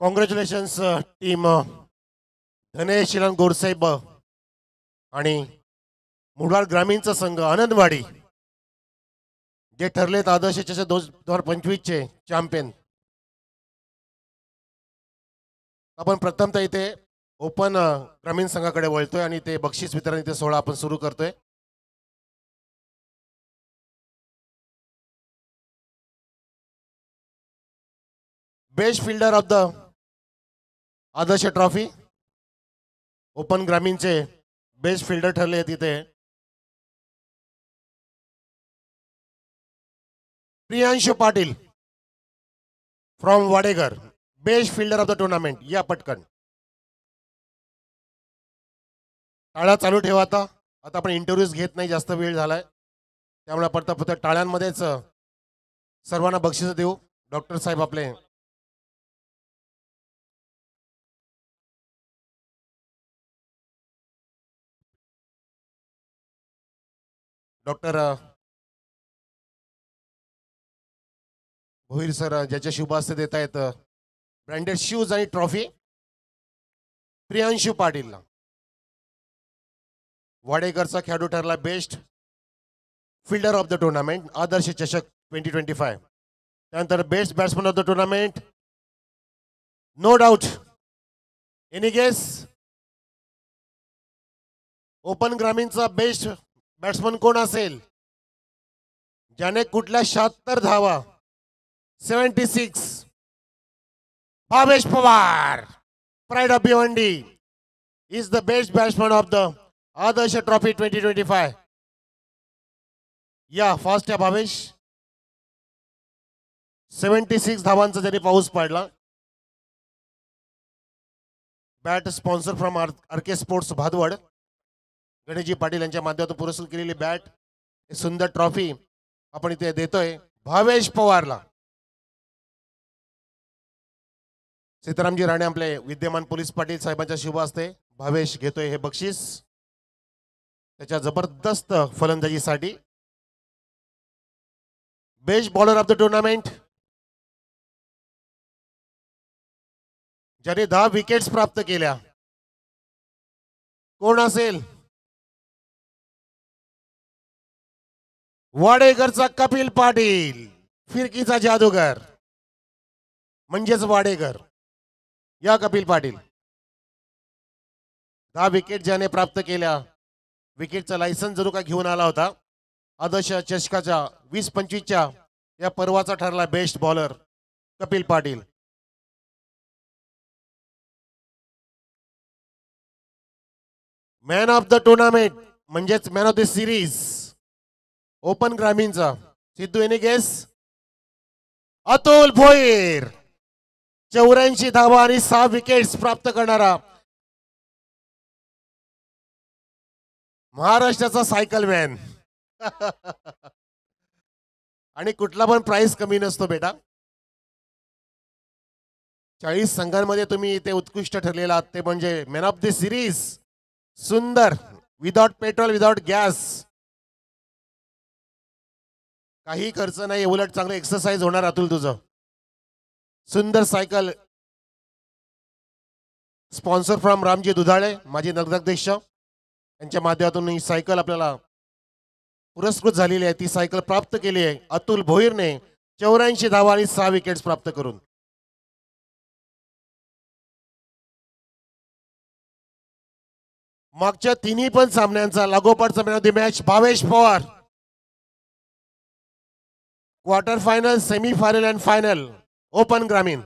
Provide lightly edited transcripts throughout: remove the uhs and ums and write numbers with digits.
Congratulations team धनेश शिलन गोरसाहेब आणि मुरबाड ग्रामीणचा संघ आनंदवाडी जे ठरलेत आदर्श चषक 2025 चे चॅम्पियन. आपण प्रथमतः इथे ओपन ग्रामीण संघाकडे वळतोय आणि ते बक्षीस वितरण इथे सोहळा आपण सुरू करतोय. Best fielder of the Adarsh trophy open ग्रामीणचे बेस्ट फिल्डर ठरले तिथे Priyanshu Patil from Wadegar, best fielder of the tournament. या पटकन टाळ्या चालू ठेवा. आता आपण इंटरव्ह्यूज घेत नाही, जास्त वेळ झालाय त्यामुळे आपण फक्त टाळ्यांमध्येच सर्वांना बक्षीस देऊ. डॉक्टर साहेब आपले डॉक्टर भोईर सर ज्याच्या शुभ हस्ते देत आहेत ब्रँडेड शूज आणि ट्रॉफी प्रियांशु पाटीलला. वाडेकरचा खेळाडू ठरला best fielder of the tournament Adarsh चषक 2025. त्यानंतर best batsman of the tournament no doubt. Any guess? Open ग्रामीणचा बेस्ट बॅट्समन कोण असेल ज्याने कुठल्या 76 धावा 76? Bhavesh Pawar, pride of Bhiwandi, is the best batsman of the Adarsh trophy 2025. या फास्ट या भावेश. 76 धावांचा जरी पाऊस पडला. Bat sponsor from RK sports Bhadwad, Ganeshji Patil यांच्या माध्यमातून पुरस्कृत केलेली बॅट, सुंदर ट्रॉफी आपण इथे देतोय भावेश पवारला. सीतारामजी राणे आपले विद्यमान पोलीस पाटील साहेबांच्या शुभ हस्ते भावेश घेतोय हे बक्षीस त्याच्या जबरदस्त फलंदाजीसाठी. Best bowler of the tournament ज्याने 10 विकेट्स प्राप्त केल्या कोण असेल? वाडेकरचा कपिल पाटील, फिरकीचा जादूगर म्हणजेच वाडेकर. या कपिल पाटील 10 विकेट ज्याने प्राप्त केल्या, विकेटचा लायसन्स जरूर का घेऊन आला होता. आदर्श चषकाच्या 20-25च्या या पर्वाचा ठरला best bowler Kapil Patil. Man of the tournament म्हणजेच man of the series open ग्रामीणचा सिद्धू. Any guess? अतुल भोईर, 84 धावा आणि 6 विकेट्स प्राप्त करणारा महाराष्ट्राचा सायकल मॅन. आणि कुठला पण प्राइस कमी नसतो बेटा. 40 संघांमध्ये तुम्ही इथे उत्कृष्ट ठरलेला ते म्हणजे मॅन ऑफ द सिरीज. सुंदर, विदाउट पेट्रोल, विदाउट गॅस, काही खर्च नाही, उलट चांगलं एक्सरसाइज होणार अतुल तुझं. सुंदर cycle sponsor from Ramji Dudhale, माजी नगराध्यक्ष यांच्या माध्यमातून ही सायकल आपल्याला पुरस्कृत झालेली आहे. ती सायकल प्राप्त केली आहे अतुल भोईरने 84 धावा आणि 6 विकेट्स प्राप्त करून. मागच्या तिन्ही पण सामन्यांचा लागोपाठचा man of the match Bhavesh Pawar. Quarter final, semi final and final open Gramin.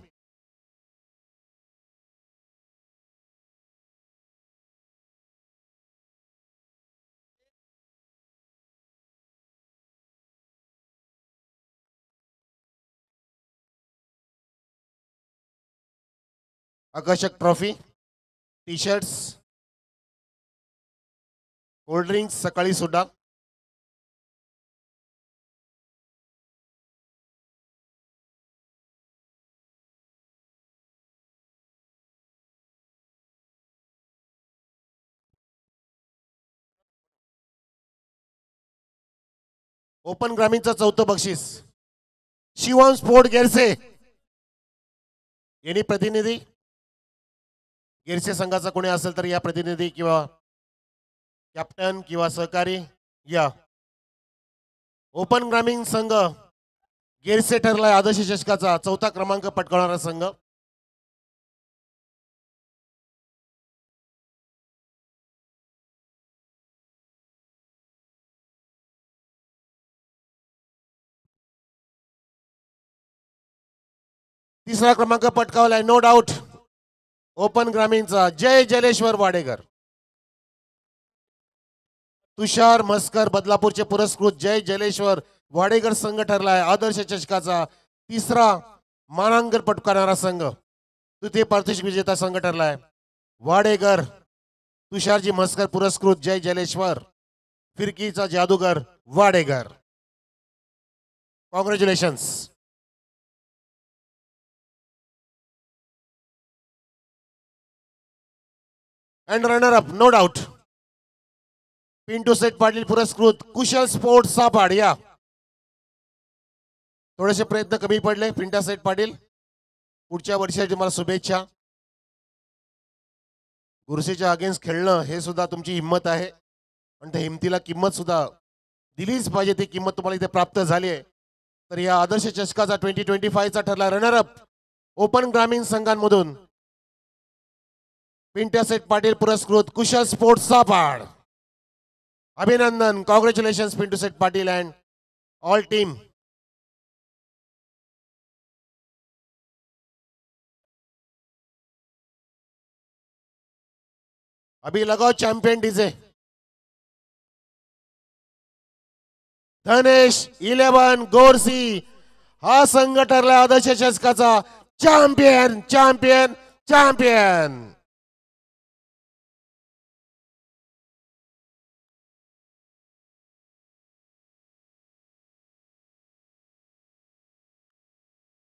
आकर्षक trophy, T shirts, cold drinks सकाळी सुद्धा. ओपन ग्रामीणचा 4थं बक्षीस शिवम स्पोर्ट गेरसे, एनी प्रतिनिधी गिरसे संघाचा कोणी असेल तर या प्रतिनिधी किंवा कॅप्टन किंवा सहकारी या. ओपन ग्रामीण संघ गिरसे ठरलाय आदर्श चषकाचा 4था क्रमांक पटकावणारा संघ. तिसरा क्रमांक पटकावलाय नो डाऊट ओपन ग्रामीणचा जय जलेश्वर वाडेकर. तुषार मस्कर बदलापूरचे पुरस्कृत जय जलेश्वर वाडेकर संघ ठरलाय आदर्श चषकाचा 3रा मानांकन पटकावणारा संघ. तृतीय पारितोषिक विजेता संघ ठरलाय वाडेकर. तुषारजी मस्कर पुरस्कृत जय जलेश्वर फिरकीचा जादूगर Wadekar. Congratulations. And runner up no doubt Pintu Seth Patil पुरस्कृत कुशल स्पोर्ट्स सापाड. या थोडेसे प्रयत्न कमी पडले पिंटा सेठ पाटील. पुढच्या वर्षाची तुम्हाला शुभेच्छा. गुरुसेच्या अगेन्स्ट खेळणं हे सुद्धा तुमची हिंमत आहे आणि त्या हिमतीला किंमत सुद्धा दिलीच पाहिजे. ती किंमत तुम्हाला इथे प्राप्त झाली आहे. तर या आदर्श चषकाचा 2025चा ठरला रनर अप ओपन ग्रामीण संघांमधून पिंट्या सेठ पाटील पुरस्कृत कुशल स्पोर्ट्स सापाड. अभिनंदन. Congratulations Pintu Seth Patil and all team. अभी लगाओ चॅम्पियन डीजे. धनेश 11 गोरसी हा संघ ठरला आदर्श चषकाचा चॅम्पियन चॅम्पियन चॅम्पियन.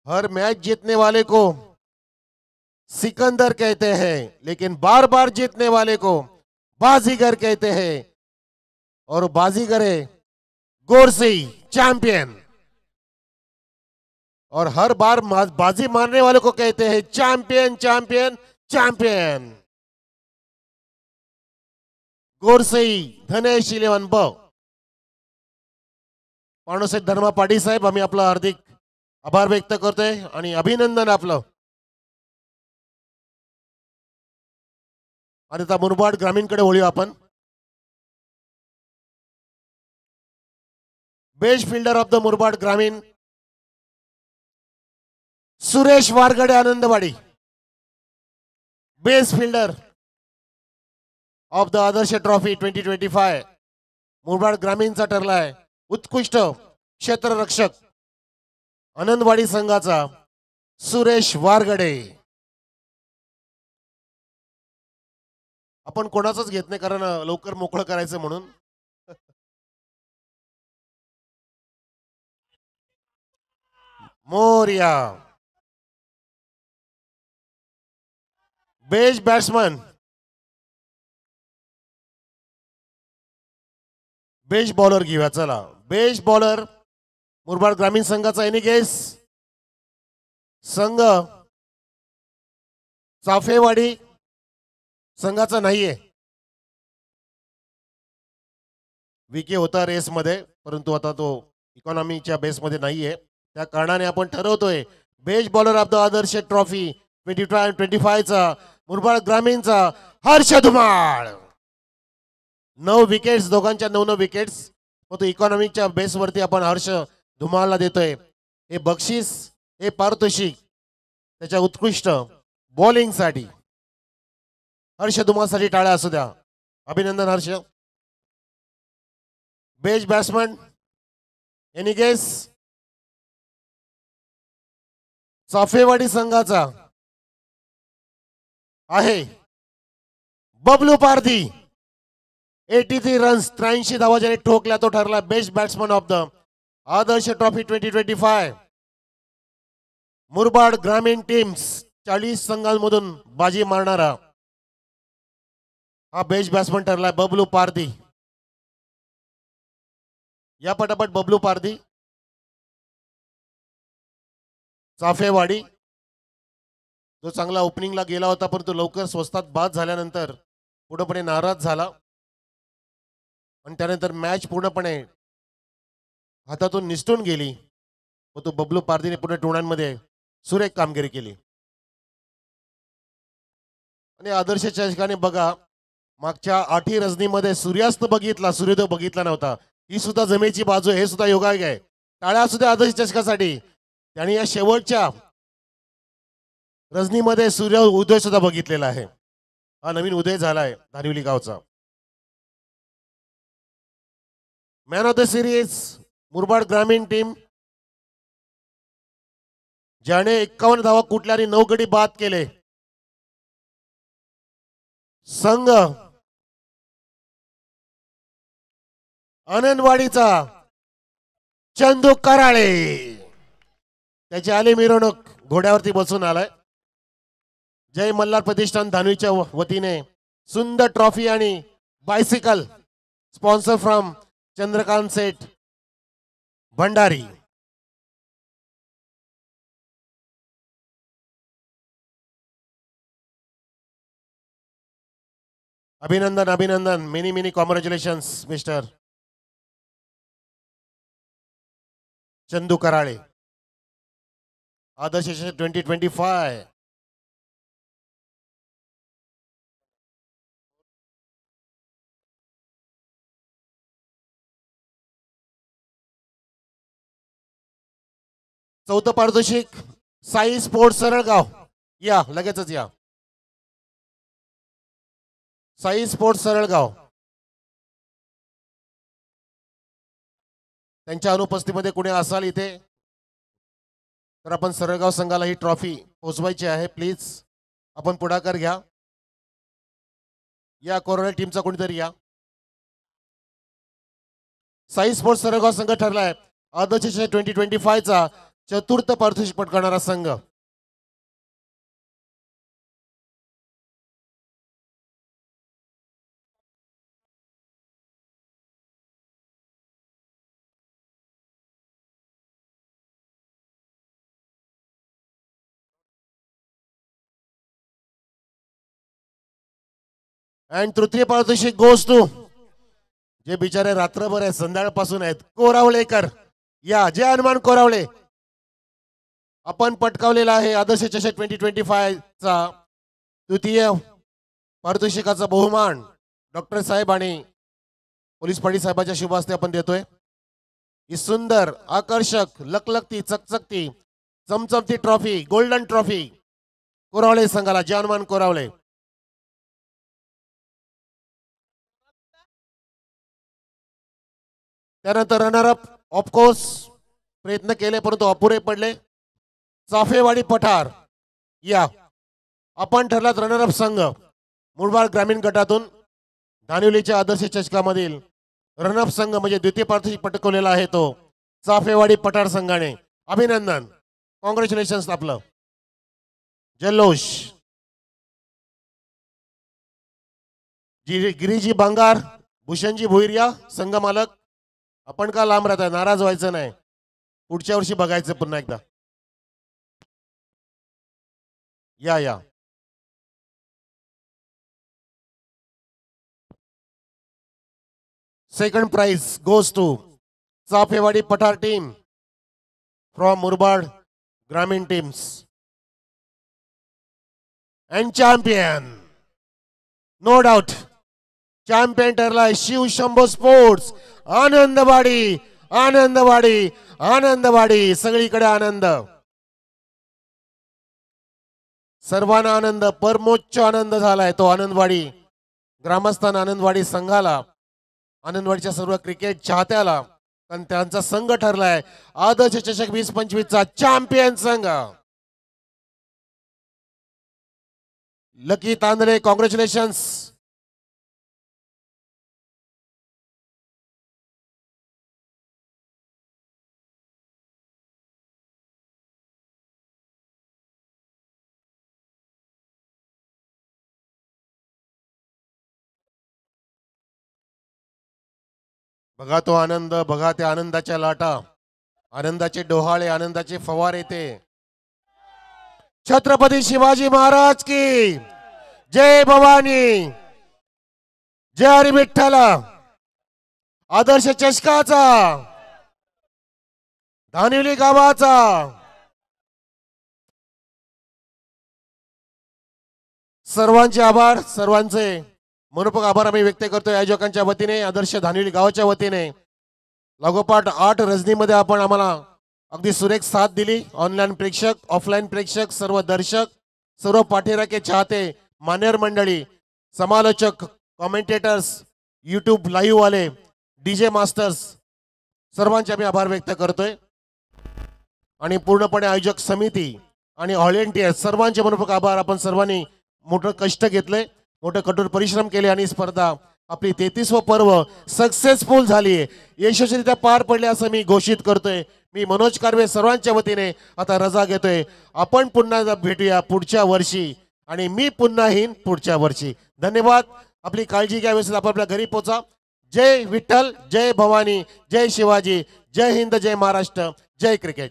हर मैच जीतने वाले को सिकंदर कहते हैं लेकिन बार बार जीतने वाले को बाजीगर कहते हैं और बाजीगर है गोरसी चैंपियन. और हर बार बाजी मारने वाले को कहते हैं चैंपियन चैंपियन चैंपियन. गोरसी धनेश 11 ब. पाणोसे धर्मा पाटील साहेब आम्ही आपला हार्दिक आभार व्यक्त करतोय आणि अभिनंदन आपलं. आणि आता मुरबाड ग्रामीणकडे वळूया आपण. Best fielder of the Murbad Gramin Suresh Wargade Anandwadi. Best fielder of the Adarsh trophy 2025 Murbad ग्रामीणचा ठरलाय उत्कृष्ट क्षेत्ररक्षक आनंदवाडी संघाचा सुरेश वारगडे. आपण कोणाचंच घेत नाही कारण लवकर मोकळं करायचं म्हणून. मोरिया. बेस्ट बॅट्समन बेस्ट बॉलर घेऊया चला. बेस्ट बॉलर मुरबाड ग्रामीण संघाचा एनी गेस. संघ चाफेवाडी संघाचा नाहीये. विके होता रेस मध्ये परंतु आता तो इकॉनॉमीच्या बेस मध्ये नाहीये. त्या कारणाने आपण ठरवतोय best bowler of the Adarsh trophy 2025 चा मुरबाड ग्रामीणचा हर्ष धुमाळ. 9 विकेट्स दोघांच्या 9 विकेट्स. तो इकॉनॉमीच्या बेसवरती आपण हर्ष धुमाळला देतोय. हे बक्षीस हे पारितोषिक त्याच्या उत्कृष्ट बॉलिंग साठी. हर्ष धुमाळसाठी टाळ्या असू द्या. अभिनंदन Harsh. Best batsman any guess. Chafewadi संघाचा आहे बबलू पारधी. 83 रन्स 83 धावा ज्याने ठोकल्या तो ठरला best batsman of the Adarsh trophy 2025. Murbad Gramin teams 40 संघांमधून बाजी मारणारा हा बेस्ट बॅट्समन ठरला बबलू पारधी. या पटापट बबलू पारधी चाफेवाडी. तो चांगला ओपनिंगला गेला होता, परंतु लवकर स्वस्तात बाद झाल्यानंतर पूर्णपणे नाराज झाला आणि त्यानंतर मॅच पूर्णपणे हातातून निसटून गेली व तो बबलू पारदीने पूर्ण टुर्नामेंटमध्ये सुरेख कामगिरी केली. आणि आदर्श चषकाने बघा मागच्या 8 रजनीमध्ये सूर्यास्त बघितला, सूर्योदय बघितला नव्हता. ही सुद्धा जमेची बाजू आहे, हे सुद्धा योगायोग आहे. टाळ्या सुद्धा आदर्श चषकासाठी. त्यांनी या शेवटच्या रजनीमध्ये सूर्य उदय सुद्धा बघितलेला आहे. हा नवीन उदय झालाय धानिवली गावचा. Man of the series Murbad ग्रामीण टीम, ज्याने 51 धावा कुठल्या आणि 9 गडी बाद केले. संघ आनंदवाडीचा चंदू कराळे, त्याची आली मिरवणूक, घोड्यावरती बसून आलाय. जय मल्हार प्रतिष्ठान धानवीच्या वतीने सुंदर ट्रॉफी आणि bicycle sponsor from Chandrakant Seth Bhandari. अभिनंदन अभिनंदन, many many congratulations mister Chandu Karale. Adarsh 2025. चौथं पारितोषिक साई स्पोर्ट्स सरळगाव, या लगेचच या. साई स्पोर्ट्स सरळगाव, त्यांच्या अनुपस्थितीमध्ये कुणी असाल इथे तर आपण सरळगाव संघाला ही ट्रॉफी पोचवायची आहे. प्लीज आपण पुढाकार घ्या. या कोरोना टीमचा कोणीतरी या. साई स्पोर्ट्स सरळगाव संघ ठरलाय आदर्श 2025 चा चतुर्थ पारितोषिक पटकावणारा संघ. अँड तृतीय पारितोषिक गोस टू, जे बिचारे रात्रभर आहे, संध्याकाळपासून आहेत, कोरावळेकर. या जय हनुमान कोरावळे. आपण पटकावलेला आहे आदर्श चषक 2025 चा तृतीय पारितोषिकाचा बहुमान डॉक्टर साहेब आणि पोलीस पाटील साहेबांच्या शुभ हस्ते आपण देतोय. ही सुंदर आकर्षक लकलकती चकचकती चमचमती ट्रॉफी, गोल्डन ट्रॉफी कोरावळे संघाला, जय हनुमान कोरावळे. त्यानंतर रनरअप ऑफकोर्स प्रयत्न केले परंतु अपुरे पडले, चाफेवाडी पठार. या आपण ठरलात रनरअप संघ मुरबाड ग्रामीण गटातून धानिवलीच्या आदर्श चषकामधील रनअप संघ म्हणजे द्वितीय पारितोषिक पटकवलेला आहे तो चाफेवाडी पठार संघाने. अभिनंदन, कॉंग्रॅच्युलेशन्स. आपलं जल्लोष. गिरीजी बांगार, भूषणजी भुईरिया संघ मालक. आपण का लांब राहताय, नाराज व्हायचं नाही, पुढच्या वर्षी बघायचं पुन्हा एकदा. या या. Second prize goes to Chafewadi Pathar team from Murbad Gramin teams. And champion, no doubt champion ठरलाय शिव शंभो स्पोर्ट्स आनंदवाडी. आनंदवाडी आनंदवाडी, सगळीकडे आनंद, सर्वांना आनंद, परमोच्च आनंद झालाय तो आनंदवाडी ग्रामस्थान, आनंदवाडी संघाला, आनंदवाडीच्या सर्व क्रिकेट चाहत्याला. कारण त्यांचा संघ ठरलाय आदर्श चषक 2025 चा चॅम्पियन संघ. Lucky Tandale, congratulations. बघा तो आनंद, बघा त्या आनंदाच्या लाटा, आनंदाचे डोहाळे, आनंदाचे फवार येते. छत्रपती शिवाजी महाराज की जय भवानी, जय हरी विठ्ठल. आदर्श चषकाचा, धानिवली गावाचा सर्वांचे आभार, सर्वांचे मनोपूर्वक आभार आम्ही व्यक्त करतोय आयोजकांच्या वतीने, आदर्श धानिवली गावाच्या वतीने. लागोपाठ 8 रजनीमध्ये आपण आम्हाला अगदी सुरेख साथ दिली. ऑनलाईन प्रेक्षक, ऑफलाईन प्रेक्षक, सर्व दर्शक, सर्व पाठीराखे चाहते, मान्यवर मंडळी, समालोचक, कॉमेंटेटर्स, यूट्यूब लाईव्ह वाले, डीजे मास्टर्स, सर्वांचे आम्ही आभार व्यक्त करतोय. आणि पूर्णपणे आयोजक समिती आणि व्हॉलेंटियर्स सर्वांचे मनोपूर्वक आभार. आपण सर्वांनी मोठं कष्ट घेतले, मोठं कठोर परिश्रम केले आणि स्पर्धा आपली 33व पर्व सक्सेसफुल झाली, यशस्वीरित्या पार पडले असं मी घोषित करतोय. मी मनोज कारवे सर्वांच्या वतीने आता रजा घेतोय. आपण पुन्हा भेटूया पुढच्या वर्षी आणि मी पुन्हा येईन पुढच्या वर्षी. धन्यवाद. आपली काळजी घ्या, व्यवस्थित आपापल्या घरी पोचा. जय विठ्ठल, जय भवानी, जय शिवाजी, जय हिंद, जय महाराष्ट्र, जय क्रिकेट.